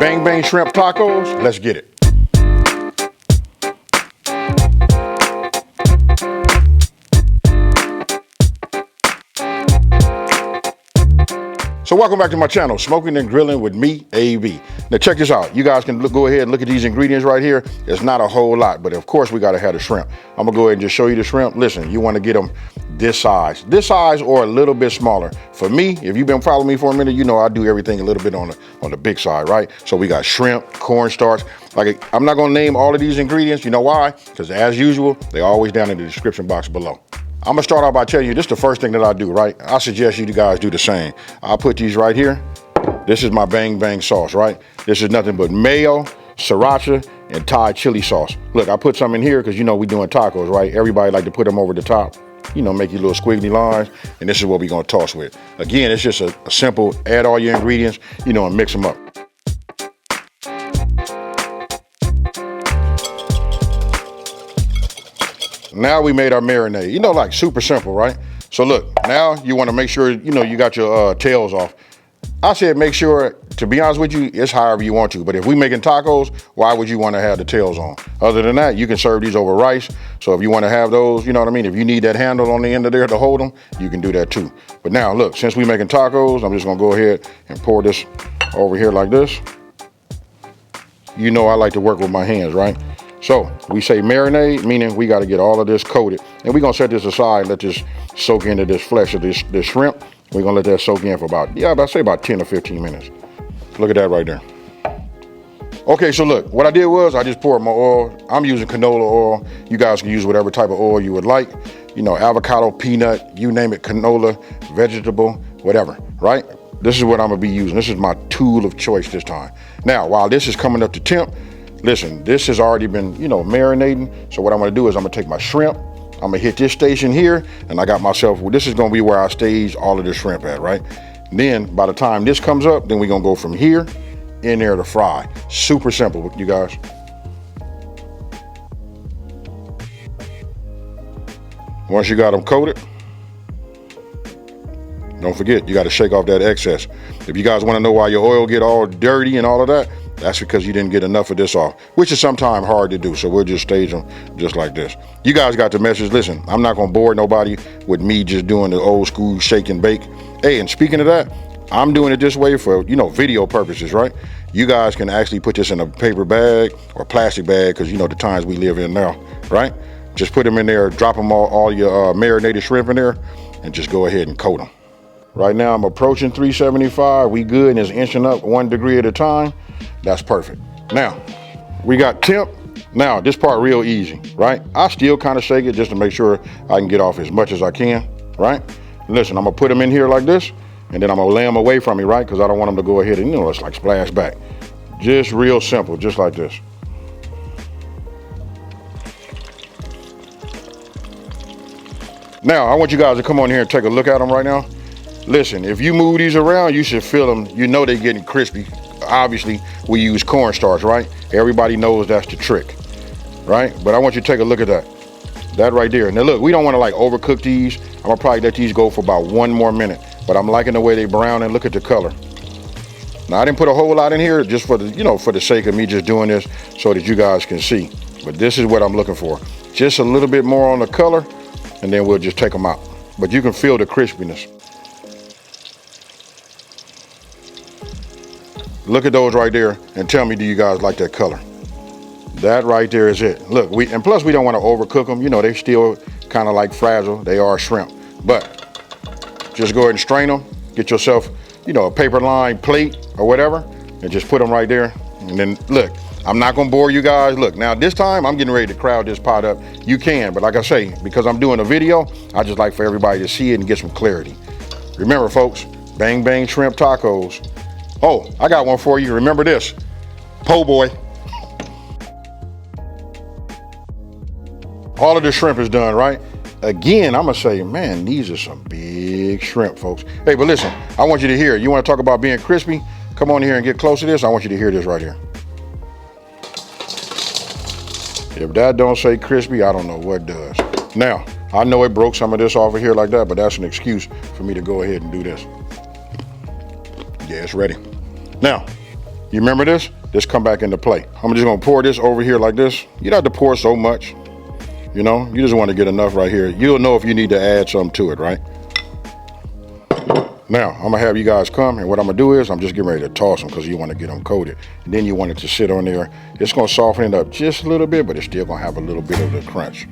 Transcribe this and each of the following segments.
Bang Bang Shrimp Tacos. Let's get it. So welcome back to my channel, Smoking and Grilling with me, AB. Now check this out. You guys can go ahead and look at these ingredients right here. It's not a whole lot, but of course we gotta have the shrimp. I'm gonna go ahead and just show you the shrimp. Listen, you wanna get them this size or a little bit smaller. For me, if you've been following me for a minute, you know I do everything a little bit on the big side, right? So we got shrimp, cornstarch. Like, I'm not gonna name all of these ingredients. You know why? Because as usual, they're always down in the description box below. I'm gonna start out by telling you, this is the first thing that I do, right? I suggest you guys do the same. I'll put these right here. This is my Bang Bang sauce, right? This is nothing but mayo, sriracha, and Thai chili sauce. Look, I put some in here because you know we doing tacos, right? Everybody like to put them over the top, you know, make your little squiggly lines, and this is what we're gonna toss with. Again, it's just a simple, add all your ingredients, you know, and mix them up. Now we made our marinade, you know, like super simple, right? So look, now you wanna make sure, you know, you got your tails off. I said make sure, to be honest with you, it's however you want to, but if we making tacos, why would you wanna have the tails on? Other than that, you can serve these over rice. So if you wanna have those, you know what I mean? If you need that handle on the end of there to hold them, you can do that too. But now look, since we making tacos, I'm just gonna go ahead and pour this over here like this. You know I like to work with my hands, right? So we say marinade, meaning we got to get all of this coated, and we're gonna set this aside and let this soak into this flesh of this shrimp. We're gonna let that soak in for about 10 or 15 minutes. Look at that right there. Okay, so look, what I did was I just poured my oil. I'm using canola oil. You guys can use whatever type of oil you would like. You know, avocado, peanut, you name it, canola, vegetable, whatever, right? This is what I'm gonna be using. This is my tool of choice this time. Now, while this is coming up to temp, listen, this has already been, you know, marinating. So what I'm gonna do is I'm gonna take my shrimp, I'm gonna hit this station here, and I got myself, well, this is gonna be where I stage all of the shrimp at, right? And then by the time this comes up, then we're gonna go from here in there to fry. Super simple, you guys. Once you got them coated, don't forget, you gotta shake off that excess. If you guys wanna know why your oil get all dirty and all of that, that's because you didn't get enough of this off, which is sometimes hard to do. So we'll just stage them just like this. You guys got the message. Listen, I'm not gonna bore nobody with me just doing the old school shake and bake. Hey, and speaking of that, I'm doing it this way for, you know, video purposes, right? You guys can actually put this in a paper bag or plastic bag, because you know the times we live in now, right? Just put them in there, drop them all your marinated shrimp in there, and just go ahead and coat them. Right now I'm approaching 375. We good, and it's inching up 1 degree at a time. That's perfect. Now, we got temp. Now, this part real easy, right? I still kind of shake it just to make sure I can get off as much as I can, right? Listen, I'm gonna put them in here like this, and then I'm gonna lay them away from me, right? Because I don't want them to go ahead and, you know, it's like splash back. Just real simple, just like this. Now, I want you guys to come on here and take a look at them right now. Listen, if you move these around, you should feel them. You know they're getting crispy. Obviously, we use cornstarch, right? Everybody knows that's the trick, right? But I want you to take a look at that. That right there. Now look, we don't want to like overcook these. I'm gonna probably let these go for about 1 more minute, but I'm liking the way they brown, and look at the color. Now I didn't put a whole lot in here just for the, you know, for the sake of me just doing this so that you guys can see. But this is what I'm looking for. Just a little bit more on the color, and then we'll just take them out. But you can feel the crispiness. Look at those right there and tell me, do you guys like that color? That right there is it. Look, and plus we don't want to overcook them. You know, they still kind of like fragile. They are shrimp. But just go ahead and strain them. Get yourself, you know, a paper lined plate or whatever, and just put them right there. And then look, I'm not gonna bore you guys. Look, now this time I'm getting ready to crowd this pot up. You can, but like I say, because I'm doing a video, I just like for everybody to see it and get some clarity. Remember folks, Bang Bang Shrimp Tacos. Oh, I got one for you. Remember this, po' boy. All of the shrimp is done, right? Again, I'm gonna say, man, these are some big shrimp, folks. Hey, but listen, I want you to hear it. You wanna talk about being crispy? Come on here and get close to this. I want you to hear this right here. If that don't say crispy, I don't know what does. Now, I know it broke some of this off of here like that, but that's an excuse for me to go ahead and do this. Yeah, it's ready. Now, You remember this? This come back into play. I'm just gonna pour this over here like this. You don't have to pour so much. You know, you just want to get enough right here. You'll know if you need to add something to it, right? Now, I'm gonna have you guys come, and what I'm gonna do is I'm just getting ready to toss them because you want to get them coated. And then you want it to sit on there. It's gonna soften it up just a little bit, but it's still gonna have a little bit of the crunch.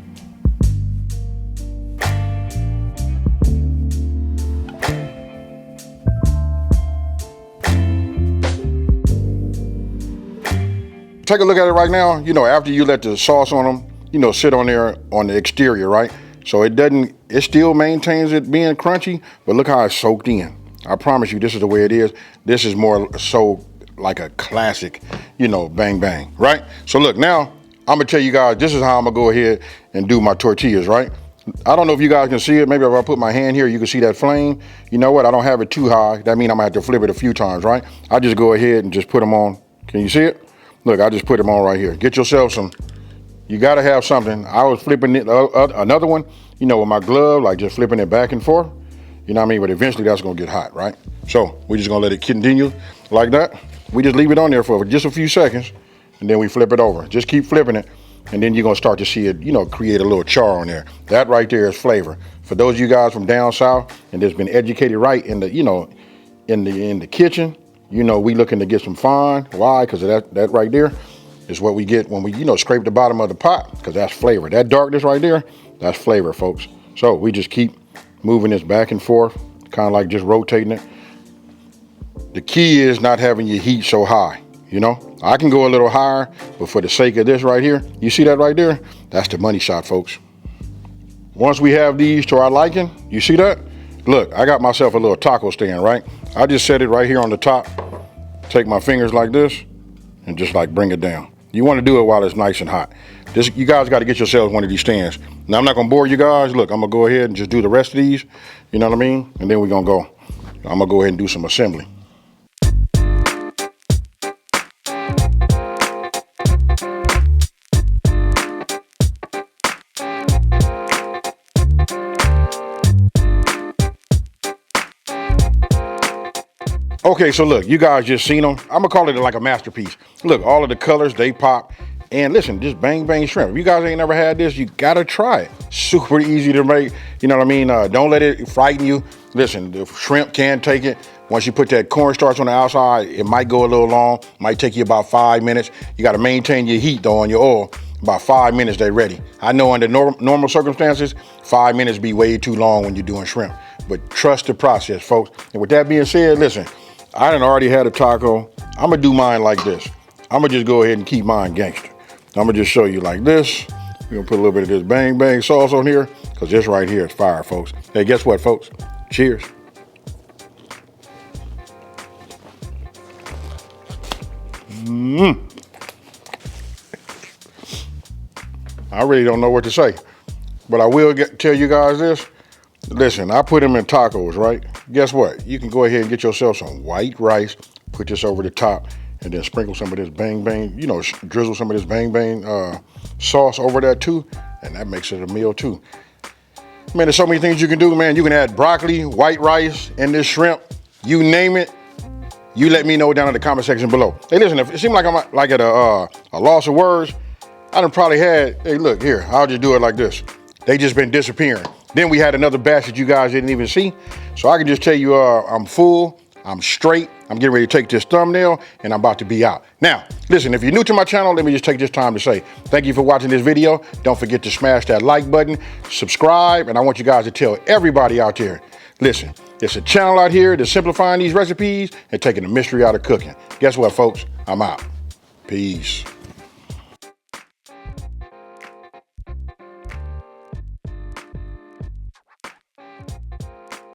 Take a look at it right now. You know, after you let the sauce on them, you know, sit on there on the exterior, right? So it still maintains it being crunchy, but look how it's soaked in. I promise you, this is the way it is. This is more so like a classic, you know, bang bang, right? So look, now I'm gonna tell you guys, this is how I'm gonna go ahead and do my tortillas, right? I don't know if you guys can see it. Maybe if I put my hand here, you can see that flame. You know what? I don't have it too high. That means I'm gonna have to flip it a few times, right? I just go ahead and just put them on. Can you see it? Look, I just put them on right here. Get yourself some. You gotta have something. I was flipping it, another one, you know, with my glove, like just flipping it back and forth. You know what I mean? But eventually that's gonna get hot, right? So we're just gonna let it continue like that. We just leave it on there for just a few seconds, and then we flip it over. Just keep flipping it, and then you're gonna start to see it, you know, create a little char on there. That right there is flavor. For those of you guys from down south and that's been educated right in the, you know, in the kitchen, you know, we looking to get some fine. Why? Because that right there is what we get when we, you know, scrape the bottom of the pot, because that's flavor. That darkness right there, that's flavor, folks. So we just keep moving this back and forth, kind of like just rotating it. The key is not having your heat so high, you know. I can go a little higher, but for the sake of this right here, you see that right there? That's the money shot, folks. Once we have these to our liking, you see that? Look, I got myself a little taco stand, right? I just set it right here on the top, take my fingers like this, and just like bring it down. You want to do it while it's nice and hot. You guys got to get yourselves one of these stands. Now, I'm not going to bore you guys. Look, I'm going to go ahead and just do the rest of these. You know what I mean? And then we're going to go. I'm going to go ahead and do some assembly. Okay, so look, you guys just seen them. I'm gonna call it like a masterpiece. Look, all of the colors, they pop. And listen, just bang bang shrimp. If you guys ain't never had this, you gotta try it. Super easy to make, you know what I mean? Don't let it frighten you. Listen, the shrimp can take it. Once you put that cornstarch on the outside, it might go a little long, might take you about 5 minutes. You gotta maintain your heat though on your oil. About 5 minutes, they're ready. I know under normal circumstances, 5 minutes be way too long when you're doing shrimp. But trust the process, folks. And with that being said, listen, I done already had a taco. I'm gonna do mine like this. I'm gonna just go ahead and keep mine gangster. I'm gonna just show you like this. We're gonna put a little bit of this bang bang sauce on here, because this right here is fire, folks. Hey, guess what, folks? Cheers. I really don't know what to say, but I will tell you guys this. Listen, I put them in tacos, right? Guess what? You can go ahead and get yourself some white rice, put this over the top, and then sprinkle some of this bang bang, you know, drizzle some of this bang bang sauce over that too, and that makes it a meal too. Man, there's so many things you can do, man. You can add broccoli, white rice, and this shrimp. You name it. You let me know down in the comment section below. Hey, listen, if it seems like I'm like at a loss of words, I done probably had, hey, look here, I'll just do it like this. They just been disappearing. Then we had another batch that you guys didn't even see. So I can just tell you, I'm full, I'm straight, I'm getting ready to take this thumbnail, and I'm about to be out. Now, listen, if you're new to my channel, let me just take this time to say thank you for watching this video. Don't forget to smash that like button, subscribe, and I want you guys to tell everybody out there, listen, it's a channel out here that's simplifying these recipes and taking the mystery out of cooking. Guess what, folks? I'm out. Peace.